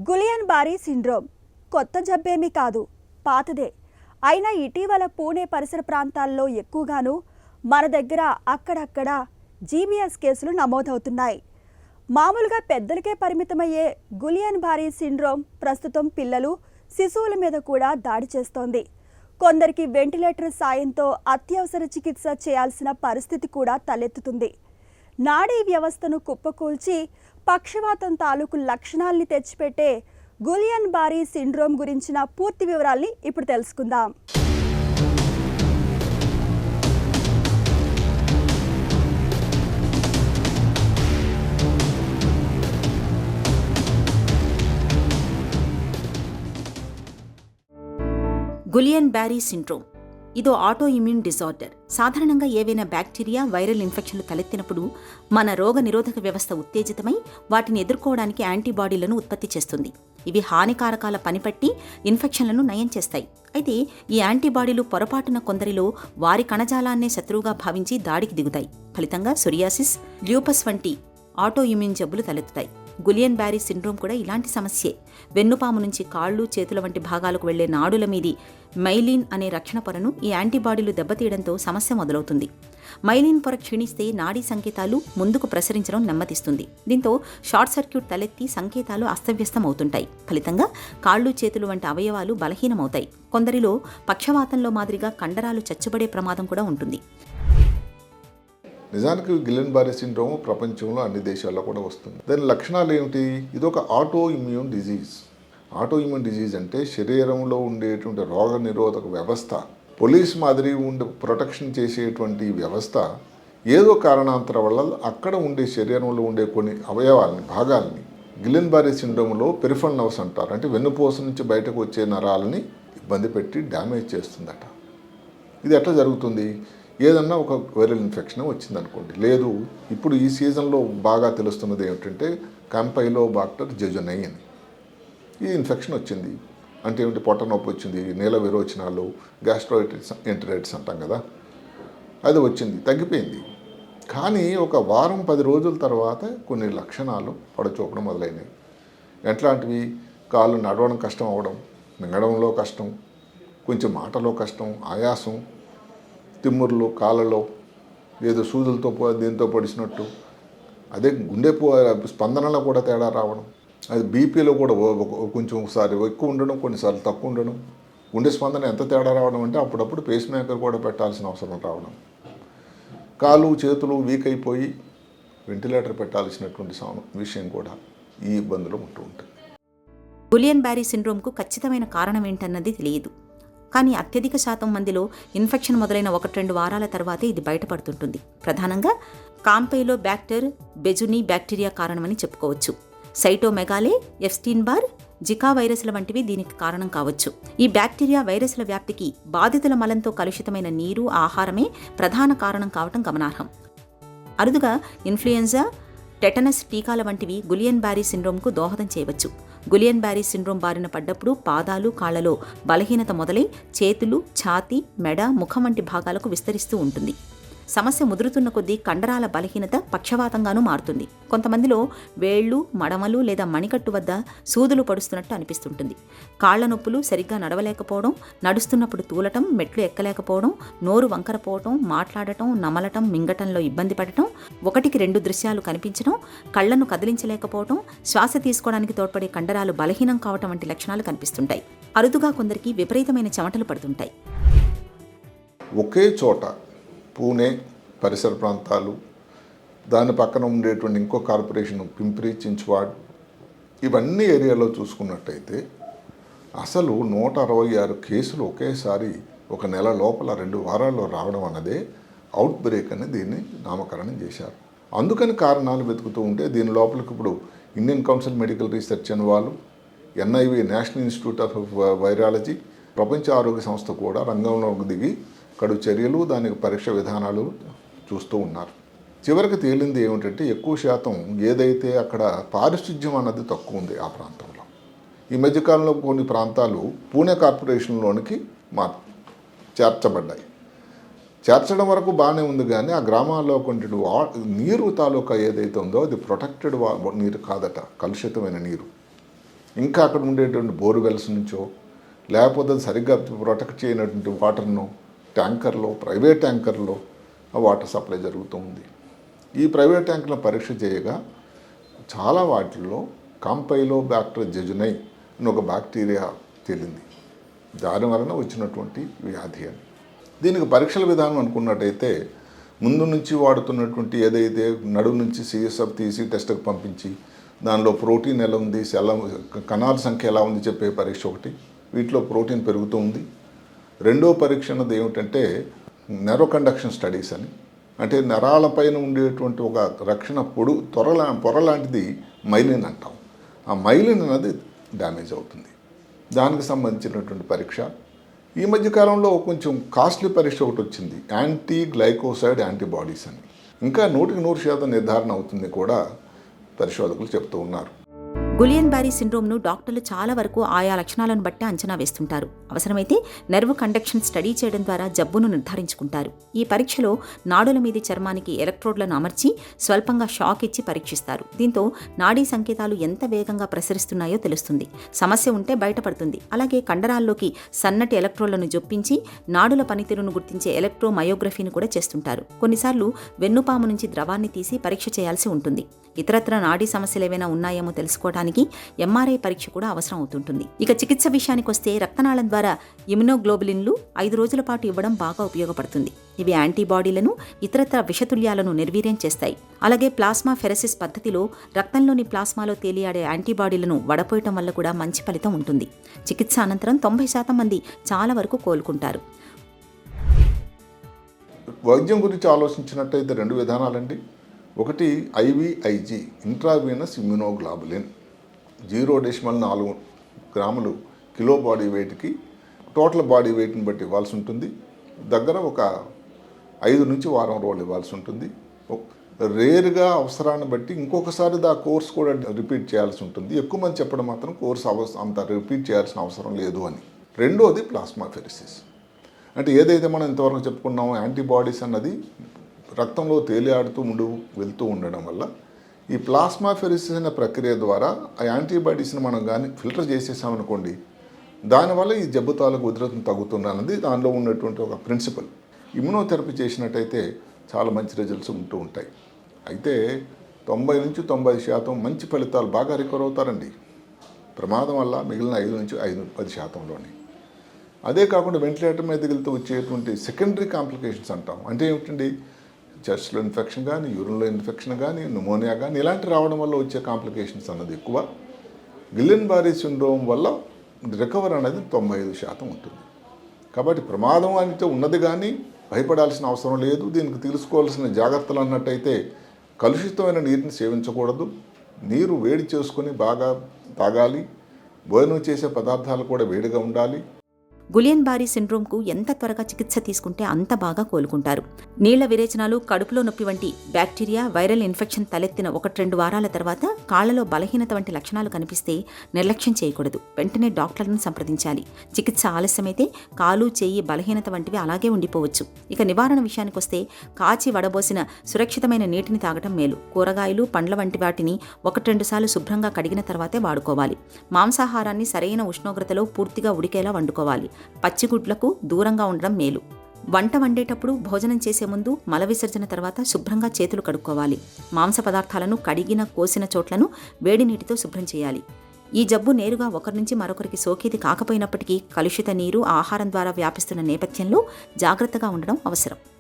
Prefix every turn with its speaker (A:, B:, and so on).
A: Guillain బారీ syndrome కొత్త జబ్బేమీ కాదు, పాతదే. అయినా ఇటీవల పూణే పరిసర ప్రాంతాల్లో ఎక్కువగాను, మన దగ్గర అక్కడక్కడ జీబీఎస్ కేసులు నమోదవుతున్నాయి. మామూలుగా పెద్దలకే పరిమితమయ్యే గులియన్ బారీ సిండ్రోమ్ ప్రస్తుతం పిల్లలు, శిశువుల మీద కూడా దాడి చేస్తోంది. కొందరికి వెంటిలేటర్ సాయంతో అత్యవసర చికిత్స చేయాల్సిన పరిస్థితి కూడా తలెత్తుతుంది. నాడీ వ్యవస్థను కుప్పకూల్చి పక్షవాతం తాలూకు లక్షణాల్ని తెచ్చిపెట్టే గులియన్ బారీ సిండ్రోమ్ గురించిన పూర్తి వివరాల్ని ఇప్పుడు తెలుసుకుందాం.
B: గులియన్ బారీ సిండ్రోమ్ ఇదో ఆటో ఇమ్యూన్ డిజార్డర్. సాధారణంగా ఏవైనా బ్యాక్టీరియా, వైరల్ ఇన్ఫెక్షన్లు తలెత్తినప్పుడు మన రోగ నిరోధక వ్యవస్థ ఉత్తేజితమై వాటిని ఎదుర్కోవడానికి యాంటీబాడీలను ఉత్పత్తి చేస్తుంది. ఇవి హానికారకాల పనిపట్టి ఇన్ఫెక్షన్లను నయం చేస్తాయి. అయితే ఈ యాంటీబాడీలు పొరపాటున కొందరిలో వారి కణజాలాన్నే శత్రువుగా భావించి దాడికి దిగుతాయి. ఫలితంగా సొరియాసిస్, ల్యూపస్ వంటి ఆటో ఇమ్యూన్ జబ్బులు తలెత్తుతాయి. గులియన్ బారీ సిండ్రోమ్ కూడా ఇలాంటి సమస్యే. వెన్నుపాము నుంచి కాళ్ళు, చేతుల వంటి భాగాలకు వెళ్లే నాడుల మీది మైలిన్ అనే రక్షణ పొరను ఈ యాంటీబాడీలు దెబ్బతీయడంతో సమస్య మొదలవుతుంది. మైలిన్ పొర క్షీణిస్తే నాడీ సంకేతాలు ముందుకు ప్రసరించడం నెమ్మదిస్తుంది. దీంతో షార్ట్ సర్క్యూట్ తలెత్తి సంకేతాలు అస్తవ్యస్తం అవుతుంటాయి. ఫలితంగా కాళ్ళు, చేతులు వంటి అవయవాలు బలహీనమవుతాయి. కొందరిలో పక్షవాతంలో మాదిరిగా కండరాలు చచ్చుబడే ప్రమాదం కూడా ఉంటుంది.
C: నిజానికి గిలియన్ బారీ సిండ్రోమ్ ప్రపంచంలో అన్ని దేశాల్లో కూడా వస్తుంది. దాని లక్షణాలు ఏమిటి? ఇది ఒక auto immune disease. Auto immune disease అంటే శరీరంలో ఉండేటువంటి రోగ నిరోధక వ్యవస్థ, పోలీస్ మాదిరి ఉండే ప్రొటెక్షన్ చేసేటువంటి వ్యవస్థ ఏదో కారణాంతరం వల్ల అక్కడ ఉండే శరీరంలో ఉండే కొన్ని అవయవాలని, భాగాలని గిలియన్ బారీ సిండ్రోమ్లో పెరిఫరల్ నర్వ్స్ అంటారు. అంటే వెన్నుపూస నుంచి బయటకు వచ్చే నరాలని ఇబ్బంది పెట్టి డ్యామేజ్ చేస్తుందట. ఇది ఎట్లా జరుగుతుంది? ఏదన్నా ఒక వైరల్ ఇన్ఫెక్షన్ వచ్చిందనుకోండి, లేదు ఇప్పుడు ఈ సీజన్లో బాగా తెలుస్తున్నది ఏమిటంటే క్యాంపైలోబాక్టర్ జెజునై అని ఈ ఇన్ఫెక్షన్ వచ్చింది. అంటే ఏమిటి? పొట్ట నొప్పి వచ్చింది, నీల విరోచనాలు, గ్యాస్ట్రోఇటిస్ ఎంటరైటిస్ అంటాం కదా, అది వచ్చింది, తగ్గిపోయింది. కానీ ఒక వారం 10 రోజుల తర్వాత కొన్ని లక్షణాలు పడచూపడం మొదలైనవి. ఎట్లాంటివి? కాళ్ళు నడవడం కష్టం అవ్వడం, మింగడంలో కష్టం, కొంచెం మాటలో కష్టం, ఆయాసం, తిమ్ముర్లు, కాళ్ళలో ఏదో సూదులతో దీంతో పొడిచినట్టు, అదే గుండె స్పందనలో కూడా తేడా రావడం, అది బీపీలో కూడా కొంచెం ఒకసారి ఎక్కువ ఉండడం, కొన్నిసార్లు తక్కువ ఉండడం, గుండె స్పందన ఎంత తేడా రావడం అంటే అప్పుడప్పుడు పేస్ మేకర్ కూడా పెట్టాల్సిన అవసరం రావడం, కాళ్ళు చేతులు వీక్ అయిపోయి వెంటిలేటర్ పెట్టాల్సినటువంటి విషయం కూడా ఈ ఇబ్బందులు ఉంటూ ఉంటుంది.
B: గులియన్ బారీ సిండ్రోమ్కు ఖచ్చితమైన కారణం ఏంటన్నది తెలియదు. కానీ అత్యధిక శాతం మందిలో ఇన్ఫెక్షన్ మొదలైన 1-2 వారాల తర్వాతే ఇది బయటపడుతుంటుంది. ప్రధానంగా కాంపైలోబాక్టర్ బెజునీ బ్యాక్టీరియా కారణమని చెప్పుకోవచ్చు. సైటోమెగాలే, ఎప్స్టీన్ బార్, జికా వైరస్ల వంటివి దీనికి కారణం కావచ్చు. ఈ బ్యాక్టీరియా, వైరస్ల వ్యాప్తికి బాధితుల మలంతో కలుషితమైన నీరు, ఆహారమే ప్రధాన కారణం కావటం గమనార్హం. అరుదుగా ఇన్ఫ్లుయెంజా, టెటనస్ టీకాల వంటివి గులియన్ బారీ సిండ్రోమ్కు దోహదం చేయవచ్చు. గులియన్ బారీ సిండ్రోమ్ బారిన పడ్డప్పుడు పాదాలు, కాళ్లలో బలహీనత మొదలై చేతులు, ఛాతీ, మెడ, ముఖం వంటి భాగాలకు విస్తరిస్తూ ఉంటుంది. సమస్య ముదురుతున్న కొద్దీ కండరాల బలహీనత పక్షవాతంగానూ మారుతుంది. కొంతమందిలో వేళ్లు, మడమలు లేదా మణికట్టు వద్ద సూదులు పడుస్తున్నట్టు అనిపిస్తుంటుంది. కాళ్ల నొప్పులు, సరిగ్గా నడవలేకపోవడం, నడుస్తున్నప్పుడు తూలటం, మెట్లు ఎక్కలేకపోవడం, నోరు వంకరపోవటం, మాట్లాడటం, నమలటం, మింగటంలో ఇబ్బంది పడటం, 1-2 దృశ్యాలు కనిపించడం, కళ్లను కదిలించలేకపోవటం, శ్వాస తీసుకోవడానికి తోడ్పడే కండరాలు బలహీనం కావటం వంటి లక్షణాలు కనిపిస్తుంటాయి. అరుదుగా కొందరికి విపరీతమైన చెమటలు పడుతుంటాయి.
C: ఒకే చోట పూణే పరిసర ప్రాంతాలు, దాని పక్కన ఉండేటువంటి ఇంకో కార్పొరేషన్ పింప్రి చించ్వాడ్, ఇవన్నీ ఏరియాలో చూసుకున్నట్టయితే అసలు 166 కేసులు ఒకేసారి ఒక నెల లోపల 2 వారాల్లో రావడం అన్నదే అవుట్ బ్రేక్ అని దీన్ని నామకరణం చేశారు. అందుకని కారణాలు వెతుకుతూ ఉంటే దీని లోపలికి ఇప్పుడు ఇండియన్ కౌన్సిల్ మెడికల్ రీసెర్చ్ అని వాళ్ళు, NIV national institute of virology, ప్రపంచ ఆరోగ్య సంస్థ కూడా రంగంలోకి దిగి కడు చర్యలు, దానికి పరీక్ష విధానాలు చూస్తూ ఉన్నారు. చివరికి తేలింది ఏమిటంటే ఎక్కువ శాతం ఏదైతే అక్కడ పారిశుధ్యం అన్నది తక్కువ ఉంది ఆ ప్రాంతంలో. ఈ మధ్యకాలంలో కొన్ని ప్రాంతాలు పూణే కార్పొరేషన్లోనికి చేర్చబడ్డాయి. చేర్చడం వరకు బాగానే ఉంది, కానీ ఆ గ్రామాల్లో కొన్ని నీరు తాలూకా ఏదైతే ఉందో అది ప్రొటెక్టెడ్ నీరు కాదట, కలుషితమైన నీరు. ఇంకా అక్కడ ఉండేటువంటి బోర్వెల్స్ నుంచో లేకపోతే అది సరిగ్గా ప్రొటెక్ట్ చేయనటువంటి వాటర్ను ట్యాంకర్లో, ప్రైవేట్ ట్యాంకర్లో ఆ వాటర్ సప్లై జరుగుతూ ఉంది. ఈ ప్రైవేట్ ట్యాంకులను పరీక్ష చేయగా చాలా వాటిల్లో కాంపైలో బ్యాక్టర్ జెజునై అని ఒక బ్యాక్టీరియా తేలింది. దాని వలన వచ్చినటువంటి వ్యాధి అని. దీనికి పరీక్షల విధానం అనుకున్నట్టయితే ముందు నుంచి వాడుతున్నటువంటి ఏదైతే నడుము నుంచి సిఎస్ఎఫ్ తీసి టెస్ట్కి పంపించి దానిలో ప్రోటీన్ ఎలా ఉంది, కణాల సంఖ్య ఎలా ఉంది చెప్పే పరీక్ష ఒకటి. వీటిలో ప్రోటీన్ పెరుగుతూ ఉంది. రెండో పరీక్ష అన్నది ఏమిటంటే నెరో కండక్షన్ స్టడీస్ అని. అంటే నరాల పైన ఉండేటువంటి ఒక రక్షణ పొర లాంటిది మైలిన్ అంటాం. ఆ మైలిన్ అన్నది డ్యామేజ్ అవుతుంది. దానికి సంబంధించినటువంటి పరీక్ష. ఈ మధ్యకాలంలో కొంచెం కాస్ట్లీ పరీక్ష ఒకటి వచ్చింది, యాంటీ గ్లైకోసైడ్ యాంటీబాడీస్ అని. ఇంకా 100% నిర్ధారణ అవుతుంది కూడా పరిశోధకులు చెప్తూ ఉన్నారు.
B: గులియన్ బ్యారీ సిండ్రోమ్ను డాక్టర్లు చాలా వరకు ఆయా లక్షణాలను బట్టి అంచనా వేస్తుంటారు. అవసరమైతే నెర్వ్ కండక్షన్ స్టడీ చేయడం ద్వారా జబ్బును నిర్ధారించుకుంటారు. ఈ పరీక్షలో నాడుల మీది చర్మానికి ఎలక్ట్రోడ్లను అమర్చి స్వల్పంగా షాక్ ఇచ్చి పరీక్షిస్తారు. దీంతో నాడీ సంకేతాలు ఎంత వేగంగా ప్రసరిస్తున్నాయో తెలుస్తుంది. సమస్య ఉంటే బయటపడుతుంది. అలాగే కండరాల్లోకి సన్నటి ఎలక్ట్రోడ్లను జొప్పించి నాడుల పనితీరును గుర్తించే ఎలక్ట్రోమయోగ్రఫీని కూడా చేస్తుంటారు. కొన్నిసార్లు వెన్నుపాము నుంచి ద్రవాన్ని తీసి పరీక్ష చేయాల్సి ఉంటుంది. ఇతరత్ర నాడీ సమస్యలు ఏవైనా ఉన్నాయేమో తెలుసుకోవడానికి ఎంఆర్ఐ పరీక్ష కూడా అవసరం అవుతుంటుంది. ఇక చికిత్స విషయానికి వస్తే రక్తనాళం ద్వారా ఇమ్యునోగ్లోబులిన్లు 5 రోజుల పాటు ఇవ్వడం బాగా ఉపయోగపడుతుంది. ఇవి యాంటీబాడీలను, ఇతరత్ర విషతుల్యాలను నిర్వీర్యం చేస్తాయి. అలాగే ప్లాస్మా ఫెరసిస్ పద్ధతిలో రక్తంలోని ప్లాస్మాలో తేలియాడే యాంటీబాడీలను వడపోయటం వల్ల కూడా మంచి ఫలితం ఉంటుంది. చికిత్స అనంతరం 90% మంది చాలా వరకు కోలుకుంటారు.
C: వైద్యం గురించి ఆలోచించినట్టయితే 2 విధానాలండి. ఒకటి ఐవిఐజి, ఇంట్రావీనస్ ఇమ్యునోగ్లోబులిన్. 0.4 గ్రాములు కిలో బాడీ వెయిట్కి టోటల్ బాడీ వెయిట్ని బట్టి ఇవ్వాల్సి ఉంటుంది. దగ్గర ఒక 5 నుంచి వారం రోజులు ఇవ్వాల్సి ఉంటుంది. రేరుగా అవసరాన్ని బట్టి ఇంకొకసారి ఆ కోర్స్ కూడా రిపీట్ చేయాల్సి ఉంటుంది. ఎక్కువ మంది చెప్పడం మాత్రం కోర్స్ అంత రిపీట్ చేయాల్సిన అవసరం లేదు అని. రెండోది ప్లాస్మా ఫెరిసిస్. అంటే ఏదైతే మనం ఇంతవరకు చెప్పుకున్నామో యాంటీబాడీస్ అన్నది రక్తంలో తేలియాడుతూ వెళ్తూ ఉండడం వల్ల ఈ ప్లాస్మా ఫెరిసిస్ అనే ప్రక్రియ ద్వారా ఆ యాంటీబాడీస్ని మనం కానీ ఫిల్టర్ చేసేసామనుకోండి, దానివల్ల ఈ జబ్బు తాలూకు ఉధృతం తగ్గుతున్నది దానిలో ఉన్నటువంటి ఒక ప్రిన్సిపల్. ఇమ్యునోథెరపీ చేసినట్టయితే చాలా మంచి రిజల్ట్స్ ఉంటూ ఉంటాయి. అయితే 90 నుంచి 90% మంచి ఫలితాలు, బాగా రికవర్ అవుతారండి. ప్రమాదం వల్ల మిగిలిన 5 నుంచి 10%లోనే. అదే కాకుండా వెంటిలేటర్ మీద వెళ్తూ వచ్చేటువంటి సెకండరీ కాంప్లికేషన్స్ అంటాం. అంటే ఏమిటండి, చెస్ట్లో ఇన్ఫెక్షన్ కానీ, యూరిన్లో ఇన్ఫెక్షన్ కానీ, న్యూమోనియా కానీ ఇలాంటి రావడం వల్ల వచ్చే కాంప్లికేషన్స్ అన్నది ఎక్కువ. గిలియన్ బారీ సిండ్రోమ్ వల్ల రికవర్ అనేది 95% ఉంటుంది. కాబట్టి ప్రమాదం అయితే ఉన్నది కానీ భయపడాల్సిన అవసరం లేదు. దీనికి తీసుకోవాల్సిన జాగ్రత్తలు అన్నట్టయితే కలుషితమైన నీటిని సేవించకూడదు. నీరు వేడి చేసుకొని బాగా తాగాలి. భోజనం చేసే పదార్థాలు కూడా వేడిగా ఉండాలి.
B: గులియన్ బారీ సిండ్రోమ్కు ఎంత త్వరగా చికిత్స తీసుకుంటే అంత బాగా కోలుకుంటారు. నీళ్ల విరేచనాలు, కడుపులో నొప్పి వంటి బ్యాక్టీరియా, వైరల్ ఇన్ఫెక్షన్ తలెత్తిన 1-2 వారాల తర్వాత కాళ్లలో బలహీనత వంటి లక్షణాలు కనిపిస్తే నిర్లక్ష్యం చేయకూడదు. వెంటనే డాక్టర్లను సంప్రదించాలి. చికిత్స ఆలస్యమైతే కాలు, చేయి బలహీనత వంటివి అలాగే ఉండిపోవచ్చు. ఇక నివారణ విషయానికొస్తే కాచి వడబోసిన సురక్షితమైన నీటిని తాగటం మేలు. కూరగాయలు, పండ్ల వంటి వాటిని 1-2 సార్లు శుభ్రంగా కడిగిన తర్వాతే వాడుకోవాలి. మాంసాహారాన్ని సరైన ఉష్ణోగ్రతలో పూర్తిగా ఉడికేలా వండుకోవాలి. పచ్చిగుడ్లకు దూరంగా ఉండడం మేలు. వంట వండేటప్పుడు, భోజనం చేసే ముందు, మల విసర్జన తర్వాత శుభ్రంగా చేతులు కడుక్కోవాలి. మాంస పదార్థాలను కడిగిన, కోసిన చోట్లను వేడి నీటితో శుభ్రం చేయాలి. ఈ జబ్బు నేరుగా ఒకరి నుంచి మరొకరికి సోకేది కాకపోయినప్పటికీ కలుషిత నీరు, ఆహారం ద్వారా వ్యాపిస్తున్న నేపథ్యంలో జాగ్రత్తగా ఉండడం అవసరం.